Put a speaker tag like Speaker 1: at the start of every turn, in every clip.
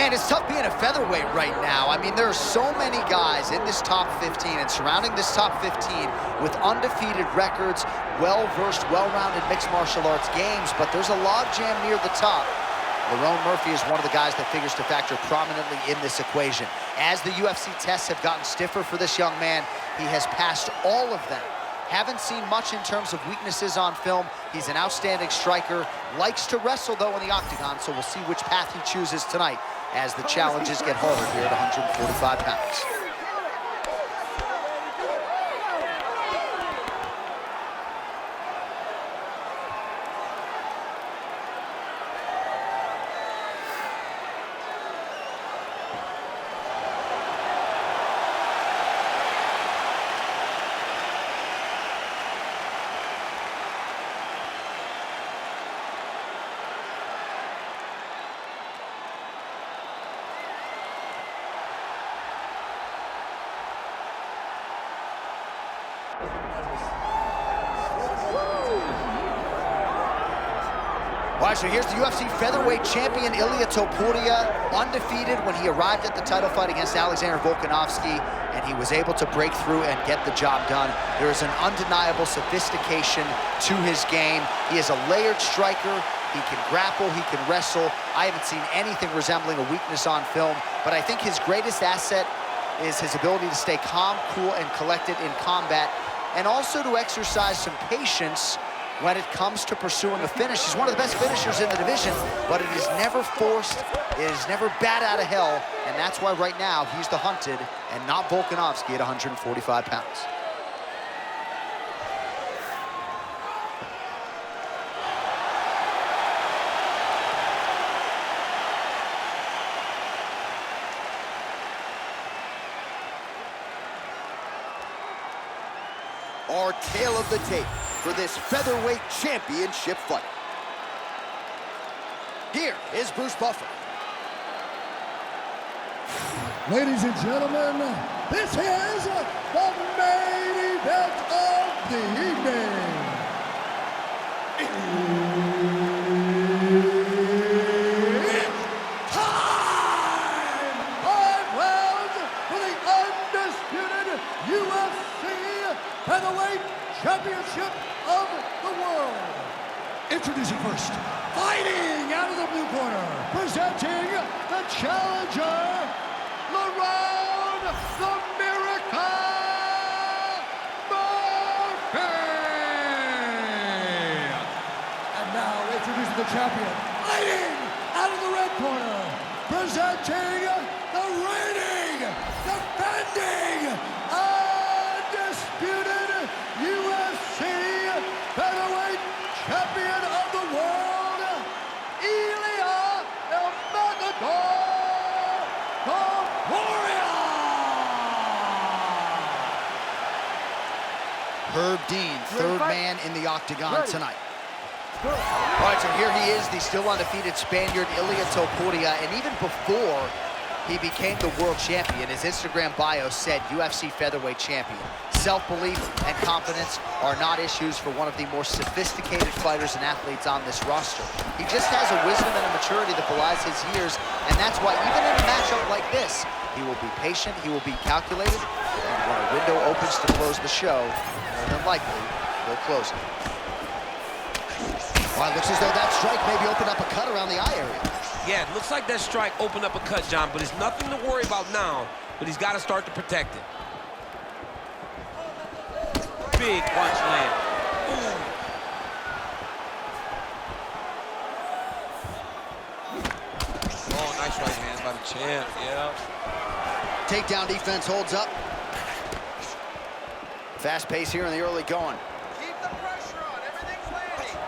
Speaker 1: And it's tough being a featherweight right now. I mean, there are so many guys in this top 15 and surrounding this top 15 with undefeated records, well-versed, well-rounded mixed martial arts games, but there's a logjam near the top. Lerone Murphy is one of the guys that figures to factor prominently in this equation. As the UFC tests have gotten stiffer for this young man, he has passed all of them. Haven't seen much in terms of weaknesses on film. He's an outstanding striker, likes to wrestle though in the octagon, so we'll see which path he chooses tonight as the challenges get harder here at 145 pounds. All right, so here's the UFC featherweight champion, Ilia Topuria, undefeated when he arrived at the title fight against Alexander Volkanovski, and he was able to break through and get the job done. There is an undeniable sophistication to his game. He is a layered striker. He can grapple, he can wrestle. I haven't seen anything resembling a weakness on film, but I think his greatest asset is his ability to stay calm, cool, and collected in combat, and also to exercise some patience when it comes to pursuing a finish. He's one of the best finishers in the division, but it is never forced, it is never bat out of hell, and that's why right now he's the hunted and not Volkanovski at 145 pounds.
Speaker 2: Our tale of the tape for this featherweight championship fight. Here is Bruce Buffer.
Speaker 3: Ladies and gentlemen, this is the main event of the evening. It's time! 5 rounds for the undisputed UFC Featherweight Championship of the world. Introducing first, fighting out of the blue corner, presenting the challenger, Lerone the Miracle Murphy. And now introducing the champion, fighting out of the red corner, presenting the reigning, defending, undisputed UFC featherweight champion of the world, Ilia Topuria.
Speaker 1: Herb Dean, third man in the octagon tonight. All right, so here he is, the still undefeated Spaniard, Ilia Topuria, and even before he became the world champion, his Instagram bio said UFC featherweight champion. Self-belief and confidence are not issues for one of the more sophisticated fighters and athletes on this roster. He just has a wisdom and a maturity that belies his years, and that's why even in a matchup like this, he will be patient, he will be calculated, and when a window opens to close the show, more than likely, he'll close it. Well, it looks as though that strike maybe opened up a cut around the eye area.
Speaker 4: Yeah, it looks like that strike opened up a cut, John, but it's nothing to worry about now, but he's got to start to protect it. Big punch land. Ooh. Oh, nice right hand by the champ, yeah.
Speaker 1: Takedown defense holds up. Fast pace here in the early going.
Speaker 5: Keep the pressure on. Everything's landing.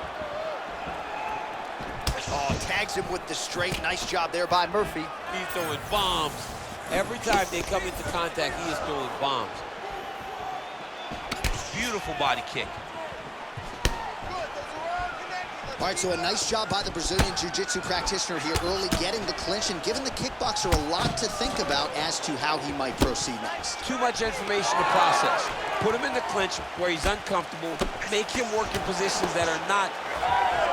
Speaker 1: Oh, tags him with the straight. Nice job there by Murphy.
Speaker 4: He's throwing bombs. Every time they come into contact, he is throwing bombs. Beautiful body kick.
Speaker 1: All right, so a nice job by the Brazilian Jiu-Jitsu practitioner here early, getting the clinch and giving the kickboxer a lot to think about as to how he might proceed next.
Speaker 4: Too much information to process. Put him in the clinch where he's uncomfortable, make him work in positions that are not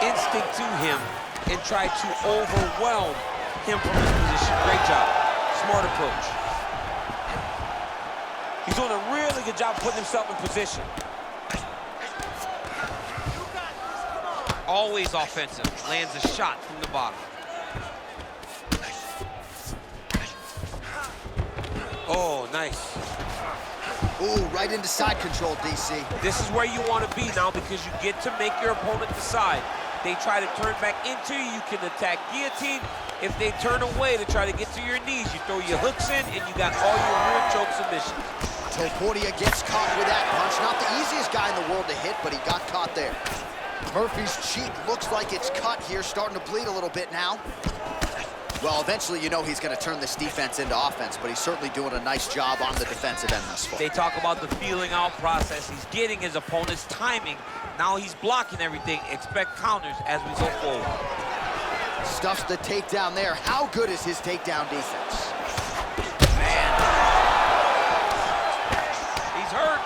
Speaker 4: instinct to him, and try to overwhelm him from his position. Great job. Smart approach. He's doing a really good job putting himself in position. Always offensive. Lands a shot from the bottom. Oh, nice.
Speaker 2: Ooh, right into side control, DC.
Speaker 4: This is where you want to be now because you get to make your opponent decide. They try to turn back into you, you can attack guillotine. If they turn away to try to get to your knees, you throw your hooks in and you got all your rear choke submissions.
Speaker 2: Topuria gets caught with that punch. Not the easiest guy in the world to hit, but he got caught there. Murphy's cheek looks like it's cut here, starting to bleed a little bit now. Well, eventually, you know he's going to turn this defense into offense, but he's certainly doing a nice job on the defensive end thus far.
Speaker 4: They talk about the feeling out process. He's getting his opponent's timing. Now he's blocking everything. Expect counters as we go forward.
Speaker 2: Stuffs the takedown there. How good is his takedown defense?
Speaker 4: Man. He's hurt.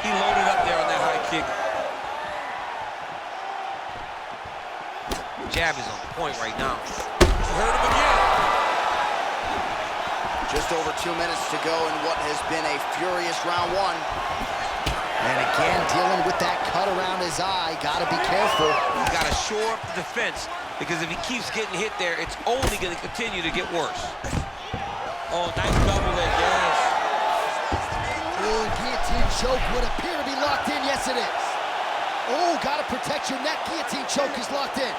Speaker 4: He loaded up there on that high kick. Jab is on point right now. Hurt him again.
Speaker 2: Just over 2 minutes to go in what has been a furious round one.
Speaker 1: And again, dealing with that cut around his eye. Got to be careful.
Speaker 4: You got to shore up the defense because if he keeps getting hit there, it's only going to continue to get worse. Oh, nice double leg, yes.
Speaker 2: Ooh, guillotine choke would appear to be locked in. Yes, it is. Oh, got to protect your neck. Guillotine choke is locked in.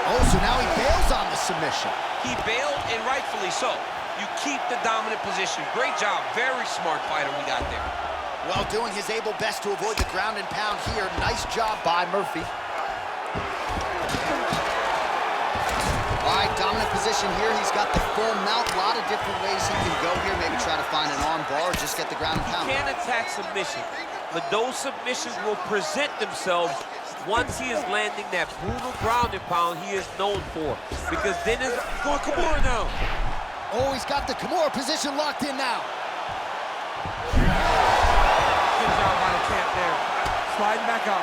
Speaker 2: Oh, so now he bails on the submission.
Speaker 4: He bailed, and rightfully so. You keep the dominant position. Great job. Very smart fighter we got there.
Speaker 2: Well, doing his able best to avoid the ground and pound here. Nice job by Murphy. All right, dominant position here. He's got the full mount. A lot of different ways he can go here. Maybe try to find an arm bar or just get the ground and pound.
Speaker 4: He can attack submission, but those submissions will present themselves once he is landing that brutal ground and pound he is known for. Because then it's going Kimura now.
Speaker 2: Oh, he's got the Kimura position locked in now.
Speaker 4: Good job by the champ there. Sliding back up.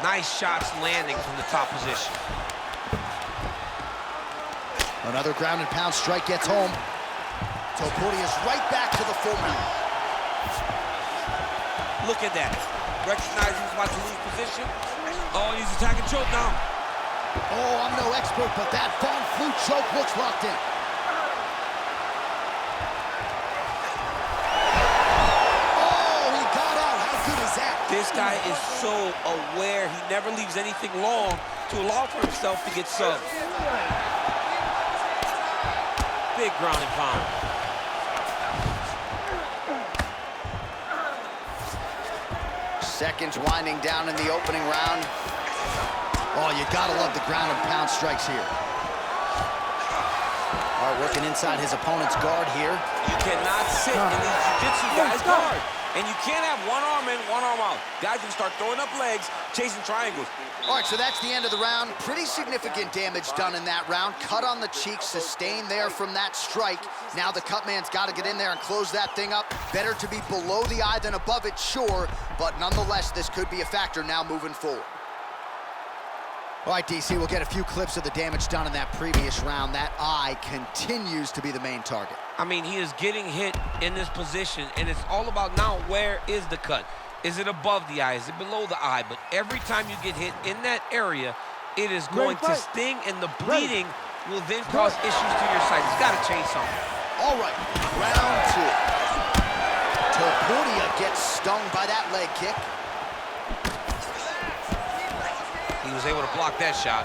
Speaker 4: Nice shots landing from the top position.
Speaker 2: Another ground and pound strike gets home. Topuria's right back to the full mount.
Speaker 4: Look at that. Recognize he's about to lose position. Oh, he's attacking choke now.
Speaker 2: Oh, I'm no expert, but that Von Flute choke looks locked in. Oh, he got out. How good is that?
Speaker 4: This guy is so aware. He never leaves anything long to allow for himself to get subbed. Big ground and pound.
Speaker 2: Seconds winding down in the opening round. Oh, you gotta love the ground and pound strikes here. All right, working inside his opponent's guard here.
Speaker 4: You cannot sit in these jiu-jitsu guys' guard. And you can't have one arm in, one arm out. Guys can start throwing up legs, chasing triangles.
Speaker 2: All right, so that's the end of the round. Pretty significant damage done in that round. Cut on the cheek, sustained there from that strike. Now the cut man's got to get in there and close that thing up. Better to be below the eye than above it, sure. But nonetheless, this could be a factor now moving forward. All right, DC, we'll get a few clips of the damage done in that previous round. That eye continues to be the main target.
Speaker 4: I mean, he is getting hit in this position, and it's all about now where is the cut? Is it above the eye? Is it below the eye? But every time you get hit in that area, it is going to sting, and the bleeding will then cause issues to your sight. It's got to change something.
Speaker 2: All right, round two. Topuria gets stung by that leg kick.
Speaker 4: He was able to block that shot.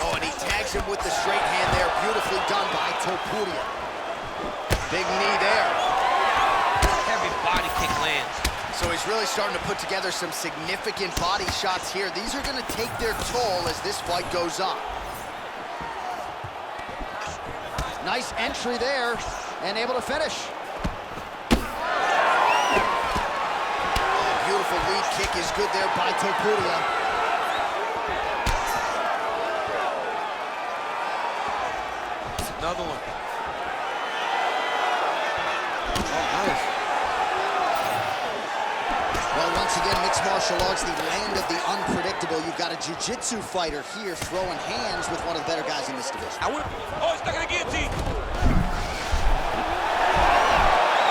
Speaker 2: Oh, and he tags him with the straight hand there. Beautifully done by Topuria. Big knee there.
Speaker 4: Heavy body kick lands.
Speaker 2: So he's really starting to put together some significant body shots here. These are going to take their toll as this fight goes on. Nice entry there, and able to finish. Beautiful lead kick is good there by Topuria.
Speaker 4: Another one.
Speaker 2: again, mixed martial arts, the land of the unpredictable. You've got a jiu-jitsu fighter here throwing hands with one of the better guys in this division.
Speaker 4: Oh, he's not gonna guillotine.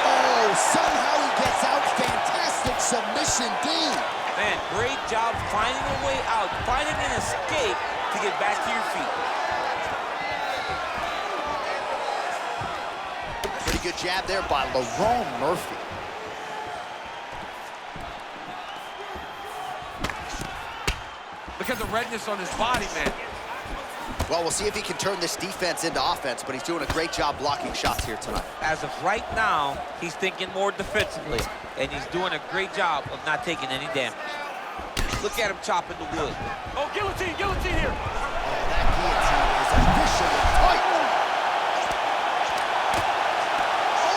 Speaker 2: Oh, somehow he gets out. Fantastic submission, D.
Speaker 4: Man, great job finding a way out, finding an escape to get back to your feet.
Speaker 1: Pretty good jab there by Lerone Murphy.
Speaker 4: Look at the redness on his body, man.
Speaker 1: Well, we'll see if he can turn this defense into offense, but he's doing a great job blocking shots here tonight.
Speaker 4: As of right now, he's thinking more defensively, and he's doing a great job of not taking any damage. Look at him chopping the wood. Oh, guillotine, guillotine here.
Speaker 1: Oh, that guillotine is officially tight.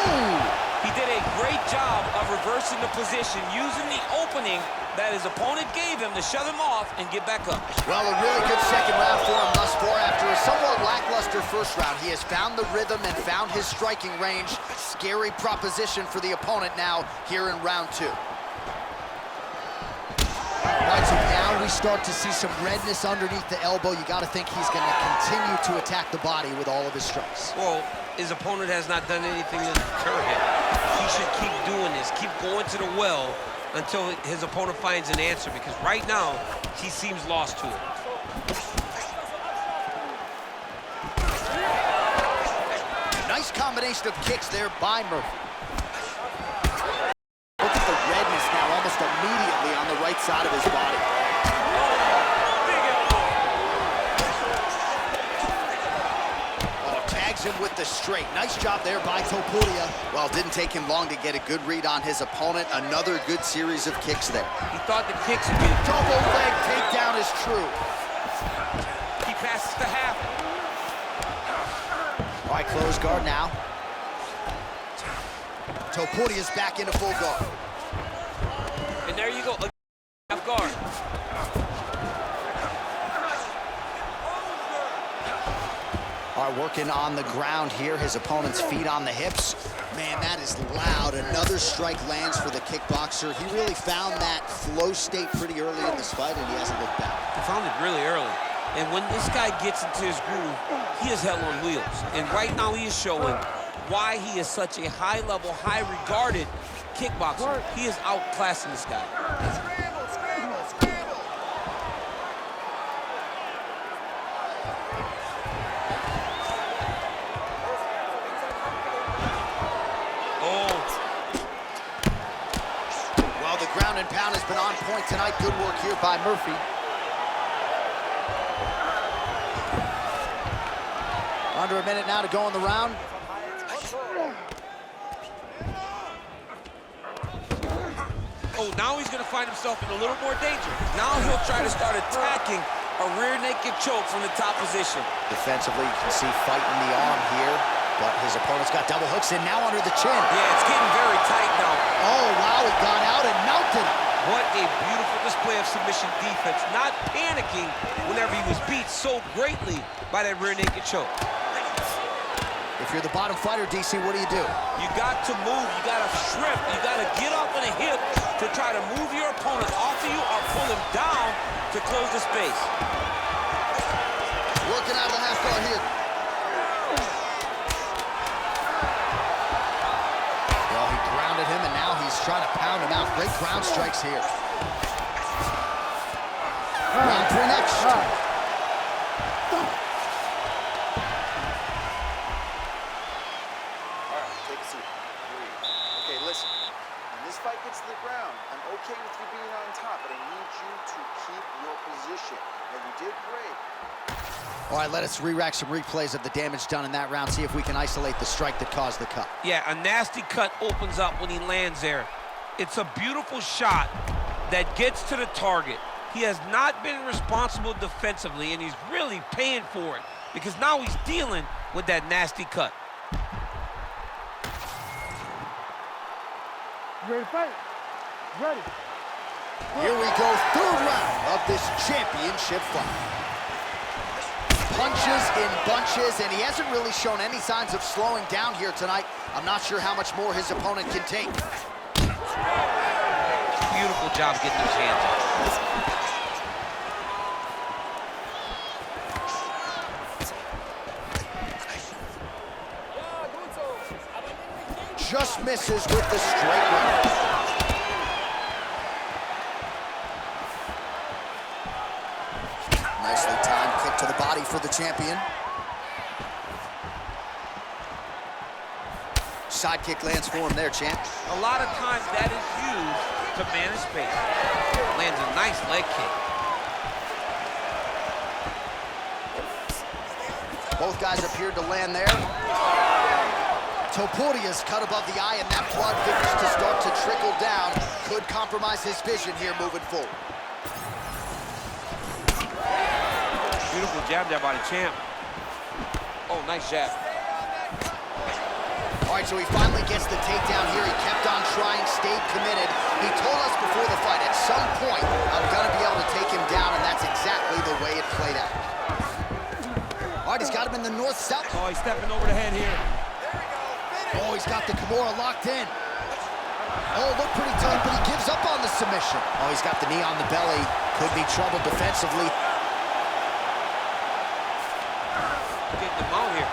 Speaker 1: Oh!
Speaker 4: He did a great job of reversing the position, using the opening that his opponent gave him to shove him off and get back up.
Speaker 1: Well, a really good second round for him thus far. After a somewhat lackluster first round, he has found the rhythm and found his striking range. Scary proposition for the opponent now here in round 2. All right, so now we start to see some redness underneath the elbow. You got to think he's going to continue to attack the body with all of his strikes.
Speaker 4: Well, his opponent has not done anything to deter him. He should keep doing this, keep going to the well until his opponent finds an answer, because right now, he seems lost to it.
Speaker 1: Nice combination of kicks there by Murphy. Look at the redness now almost immediately on the right side of his body. Him with the straight. Nice job there by Topuria. Well, it didn't take him long to get a good read on his opponent. Another good series of kicks there.
Speaker 4: He thought the kicks would be a
Speaker 1: double leg takedown is true.
Speaker 4: He passes to half.
Speaker 1: All right, close guard now. Topuria's back into full guard.
Speaker 4: And there you go, half guard.
Speaker 1: All right, working on the ground here. His opponent's feet on the hips. Man, that is loud. Another strike lands for the kickboxer. He really found that flow state pretty early in this fight, and he hasn't looked back.
Speaker 4: He found it really early. And when this guy gets into his groove, he is hell on wheels. And right now he is showing why he is such a high-level, high-regarded kickboxer. He is outclassing this guy.
Speaker 5: Scramble, scramble, scramble.
Speaker 1: Well, the ground and pound has been on point tonight. Good work here by Murphy. Under a minute now to go in the round.
Speaker 4: Oh, now he's gonna find himself in a little more danger. Now he'll try to start attacking a rear naked choke from the top position.
Speaker 1: Defensively, you can see fighting the arm here, but his opponent's got double hooks in now under the chin.
Speaker 4: Yeah, it's getting very tight now.
Speaker 1: Oh, wow, he got out and mounted.
Speaker 4: What a beautiful display of submission defense, not panicking whenever he was beat so greatly by that rear naked choke.
Speaker 1: If you're the bottom fighter, DC, what do you do?
Speaker 4: You got to move, you got to shrimp, you got to get up on a hip to try to move your opponent off of you or pull him down to close the space.
Speaker 2: Working out of the half guard here.
Speaker 1: Well, he grounded him, and now he's trying to pound him out. Great ground strikes here. Round 3 next.
Speaker 5: Fight gets to the ground. I'm okay with you being on top, but I need you to keep your position. And you did great.
Speaker 1: All right, let us re-rack some replays of the damage done in that round, see if we can isolate the strike that caused the cut.
Speaker 4: Yeah, a nasty cut opens up when he lands there. It's a beautiful shot that gets to the target. He has not been responsible defensively, and he's really paying for it because now he's dealing with that nasty cut.
Speaker 3: Ready to fight? Ready.
Speaker 1: Here we go, third round of this championship fight. Punches in bunches, and he hasn't really shown any signs of slowing down here tonight. I'm not sure how much more his opponent can take.
Speaker 4: Beautiful job getting those hands up.
Speaker 2: Just misses with the straight right. Nicely timed kick to the body for the champion. Side kick lands for him there, champ.
Speaker 4: A lot of times that is used to manage space. Lands a nice leg kick.
Speaker 2: Both guys appeared to land there. Topuria's cut above the eye, and that blood begins to start to trickle down. Could compromise his vision here moving forward.
Speaker 4: Beautiful jab there by the champ. Oh, nice jab.
Speaker 2: All right, so he finally gets the takedown here. He kept on trying, stayed committed. He told us before the fight, at some point, I'm gonna be able to take him down, and that's exactly the way it played out. All right, he's got him in the north-south.
Speaker 3: Oh, he's stepping over the head here.
Speaker 2: Oh, he's got the Kimura locked in. Oh, looked pretty tight, but he gives up on the submission. Oh, he's got the knee on the belly. Could be trouble defensively.
Speaker 4: Getting them out here.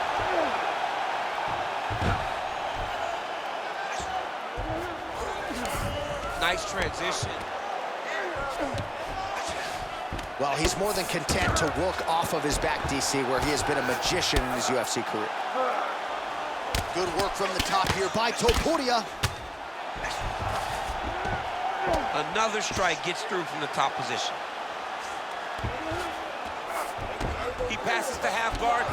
Speaker 4: Nice transition.
Speaker 2: Well, he's more than content to work off of his back, DC, where he has been a magician in his UFC career. Good work from the top here by Topuria.
Speaker 4: Another strike gets through from the top position. He passes to half guard.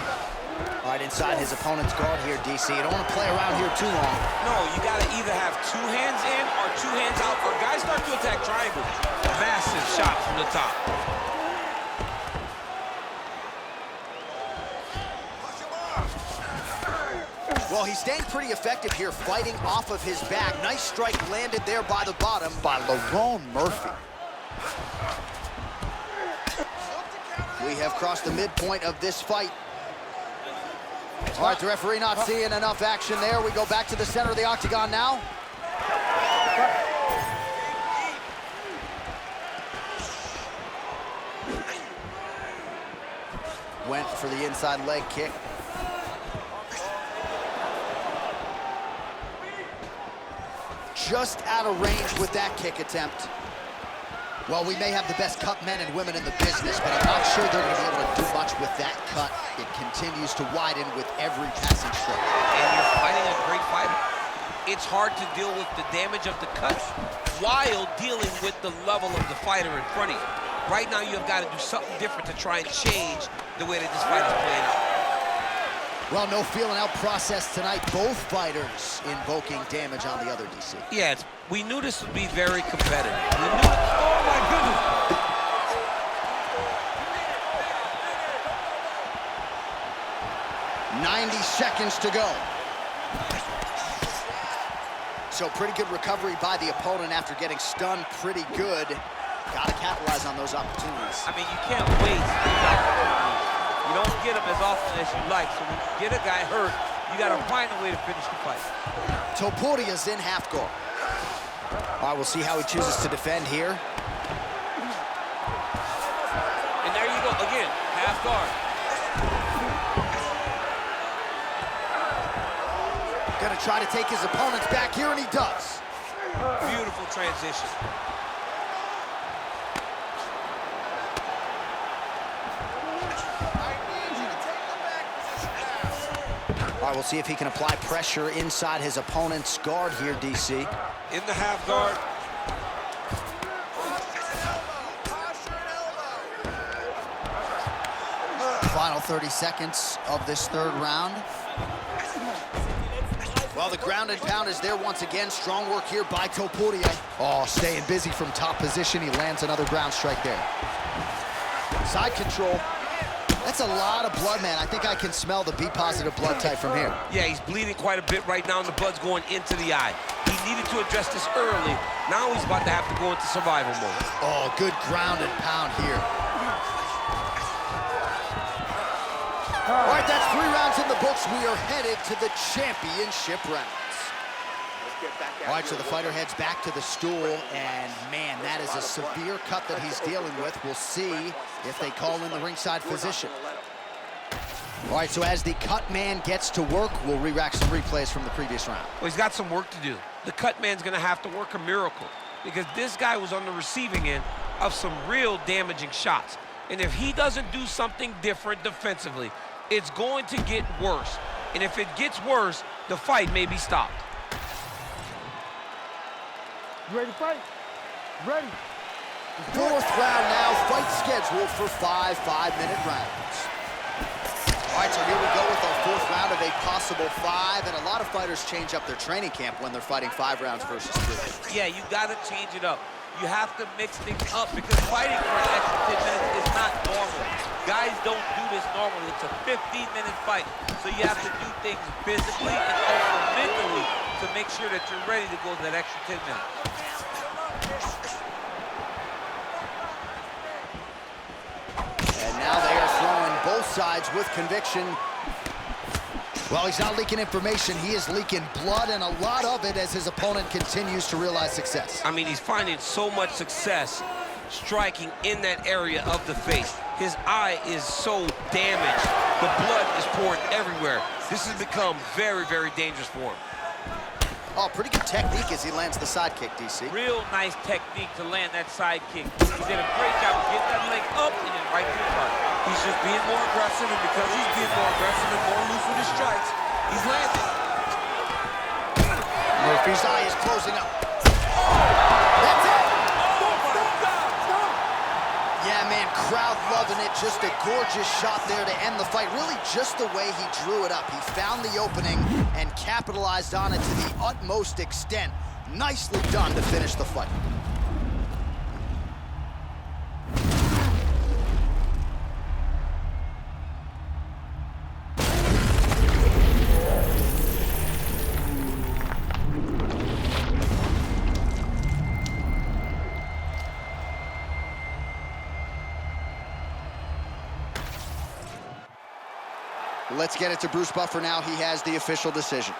Speaker 2: All right, inside his opponent's guard here, DC. You don't want to play around here too long.
Speaker 4: No, you got to either have two hands in or two hands out, or guys start to attack triangle. Massive shot from the top.
Speaker 2: Well, he's staying pretty effective here, fighting off of his back. Nice strike landed there by the bottom by Lerone Murphy. We have crossed the midpoint of this fight. All right, the referee not seeing enough action there. We go back to the center of the octagon now. Went for the inside leg kick. Just out of range with that kick attempt. Well, we may have the best cut men and women in the business, but I'm not sure they're going to be able to do much with that cut. It continues to widen with every passing stroke.
Speaker 4: And you're fighting a great fighter. It's hard to deal with the damage of the cut while dealing with the level of the fighter in front of you. Right now, you've got to do something different to try and change the way that this fight is playing out.
Speaker 2: Well, no feeling out process tonight. Both fighters invoking damage on the other, DC.
Speaker 4: Yeah, we knew this would be very competitive. We knew it. Oh, my goodness.
Speaker 2: 90 seconds to go. So pretty good recovery by the opponent after getting stunned pretty good. Got to capitalize on those opportunities.
Speaker 4: I mean, you can't waste these opportunities. You don't get them as often as you like, so when you get a guy hurt, you got to find a way to finish the fight.
Speaker 2: Topuria's in half guard. All right, we'll see how he chooses to defend here.
Speaker 4: And there you go, again, half guard.
Speaker 2: Gonna try to take his opponents back here, and he does.
Speaker 4: Beautiful transition.
Speaker 2: All right, we'll see if he can apply pressure inside his opponent's guard here, DC.
Speaker 4: In the half guard.
Speaker 2: Final 30 seconds of this third round. Well, the ground and pound is there once again. Strong work here by Topuria. Oh, staying busy from top position. He lands another ground strike there. Side control. That's a lot of blood, man. I think I can smell the B-positive blood type from here.
Speaker 4: Yeah, he's bleeding quite a bit right now, and the blood's going into the eye. He needed to address this early. Now he's about to have to go into survival mode.
Speaker 2: Oh, good ground and pound here. All right, that's 3 rounds in the books. We are headed to the championship rounds.
Speaker 1: All right, so the fighter heads back to the stool, and man, that is a severe cut that he's dealing with. We'll see if they call in the ringside physician. All right, so as the cut man gets to work, we'll re-rack some replays from the previous round.
Speaker 4: Well, he's got some work to do. The cut man's gonna have to work a miracle because this guy was on the receiving end of some real damaging shots. And if he doesn't do something different defensively, it's going to get worse. And if it gets worse, the fight may be stopped.
Speaker 3: You ready to fight? Ready.
Speaker 2: Fourth round now, fight scheduled for 5 5-minute rounds.
Speaker 1: All right, so here we go with our fourth round of a possible 5, and a lot of fighters change up their training camp when they're fighting 5 rounds versus 3.
Speaker 4: Yeah, you gotta change it up. You have to mix things up because fighting for an extra 10 minutes is not normal. Guys don't do this normally. It's a 15-minute fight, so you have to do things physically and also mentally to make sure that you're ready to go that extra 10 minutes.
Speaker 1: And now they are throwing both sides with conviction. Well, he's not leaking information. He is leaking blood, and a lot of it as his opponent continues to realize success.
Speaker 4: I mean, he's finding so much success striking in that area of the face. His eye is so damaged. The blood is pouring everywhere. This has become very, very dangerous for him.
Speaker 1: Oh, pretty good technique as he lands the side kick, DC.
Speaker 4: Real nice technique to land that side kick. He did a great job of getting that leg up and then right to the front.
Speaker 6: He's just being more aggressive, and because he's being more aggressive and more loose with his strikes, he's landing.
Speaker 1: Murphy's eye is closing up. That's it! Yeah, man, crowd loving it. Just a gorgeous shot there to end the fight. Really just the way he drew it up. He found the opening and capitalized on it to the utmost extent. Nicely done to finish the fight. Let's get it to Bruce Buffer now. He has the official decision.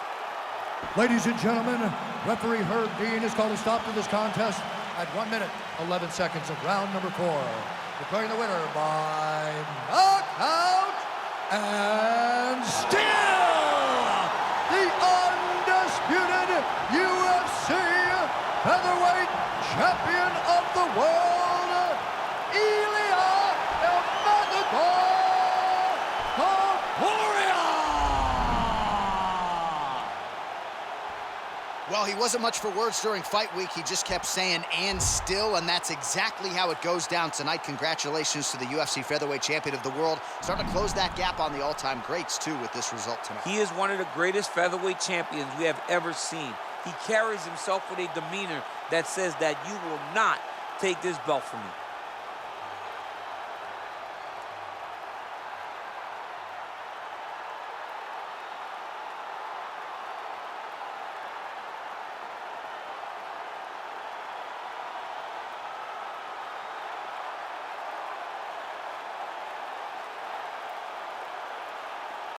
Speaker 3: Ladies and gentlemen, referee Herb Dean has called a stop to this contest at 1 minute, 11 seconds of round number 4. Declaring the winner by knockout and still the undisputed UFC featherweight champion of the world, Ilia Topuria.
Speaker 1: Well, he wasn't much for words during fight week. He just kept saying, and still, and that's exactly how it goes down tonight. Congratulations to the UFC featherweight champion of the world. Starting to close that gap on the all-time greats, too, with this result tonight.
Speaker 6: He is one of the greatest featherweight champions we have ever seen. He carries himself with a demeanor that says that you will not take this belt from me.